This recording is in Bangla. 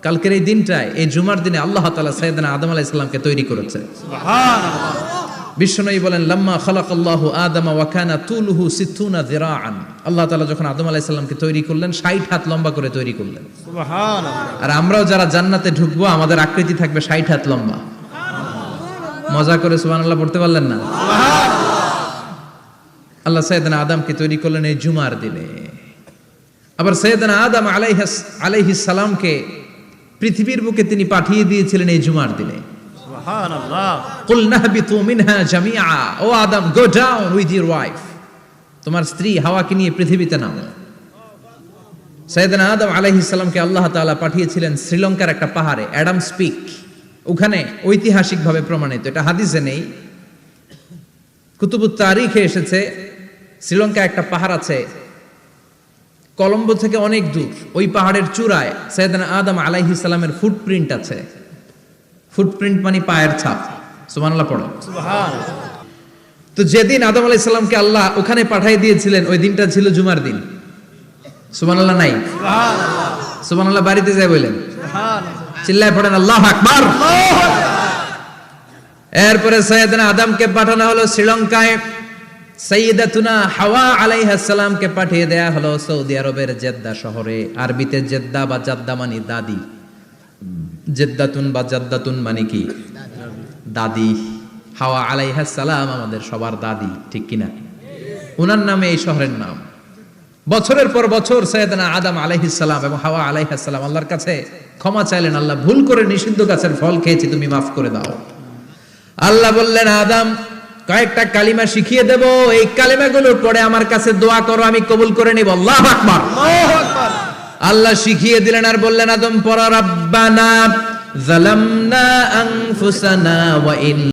কালকের এই দিনটায়, এই জুমার দিনে আল্লাহ তাআলা সাইয়েদনা আদম আলাইহিস সালামকে তৈরি করেছে। সুবহানাল্লাহ। বিশ্বনবী বলেন, লাম্মা খালাকাল্লাহু আদামা ওয়া কানা তুলুহু 60 যিরাআন। আল্লাহ তাআলা যখন আদম আলাইহিস সালামকে তৈরি করলেন 60 হাত লম্বা করে তৈরি করলেন। সুবহানাল্লাহ। আর আমরাও যারা জান্নাতে ঢুকবো আমাদের আকৃতি থাকবে 60 হাত লম্বা। মজা করে সুবহানাল্লাহ পড়তে পারলেন না? আল্লাহ সাইয়েদনা আদমকে তৈরি করলেন এই জুমার দিনে। আবার সাইয়েদনা আদম আলাইহিস সালামকে পৃথিবীর বুকে তিনি পাঠিয়ে দিয়েছিলেন এই জুমার দিনে। সুবহানাল্লাহ। কুল নাহবিতু মিনহা জামিআ, ও Adam, go down with your wife, তোমার স্ত্রী হাওয়াকে নিয়ে পৃথিবীতে নামো। সাইয়েদনা আদম আলাইহিস সালামকে আল্লাহ তাআলা পাঠিয়েছিলেন শ্রীলঙ্কার একটা পাহাড়ে, অ্যাডামস পিক। ওখানে ঐতিহাসিকভাবে প্রমাণিত, এটা হাদিসে নেই, কুতুবুত তারিখে এসেছে। শ্রীলঙ্কা একটা পাহাড় আছে, কলম্বো থেকে অনেক দূর। ওই পাহাড়ের চূড়ায় সাইয়েদনা আদম আলাইহিস সালামের ফুটপ্রিন্ট আছে। ফুটপ্রিন্ট মানে পায়ের ছাপ। সুবহানাল্লাহ পড়ো। সুবহানাল্লাহ। তো যেদিন আদম আলাইহিস সালামকে আল্লাহ ওখানে পাঠিয়ে দিয়েছিলেন ওই দিনটা ছিল জুমার দিন। সুবহানাল্লাহ নাই? সুবহানাল্লাহ। সুবহানাল্লাহ বাড়িতে যায় বলেন, সুবহানাল্লাহ। চিল্লায় পড়েন আল্লাহু আকবার। এরপরে সাইয়েদনা আদমকে পাঠানো হলো শ্রীলঙ্কায়। সাইয়্যিদাতুনা হাওয়া আলাইহিস সালামকে পাঠিয়ে দেয়া হলো সৌদি আরবের জেদ্দা শহরে। আরবিতে জেদ্দা বা জাদ্দা মানে দাদি। জেদ্দাতুন বা জাদ্দাতুন মানে কি? দাদি। হাওয়া আলাইহিস সালাম আমাদের সবার দাদি, ঠিক কিনা? ওনার নামে এই শহরের নাম। বছরের পর বছর সাইয়েদনা আদম আলাইহিস সালাম এবং হাওয়া আলাইহিস সালাম আল্লাহর কাছে ক্ষমা চাইলেন, আল্লাহ ভুল করে নিষিদ্ধ গাছের ফল খেয়েছি, তুমি মাফ করে দাও। আল্লাহ বললেন, আদম, কয়েকটা কালিমা শিখিয়ে দেব, এই কালিমাগুলোর পরে আমার কাছে দোয়া করো, আমি কবুল করে নিব। আল্লাহু আকবার। আল্লাহু আকবার। আল্লাহ শিখিয়ে দিলেন আর বললেন, আদম পড়ো, রাব্বানা যালামনা আনফুসানা ওয়া ইন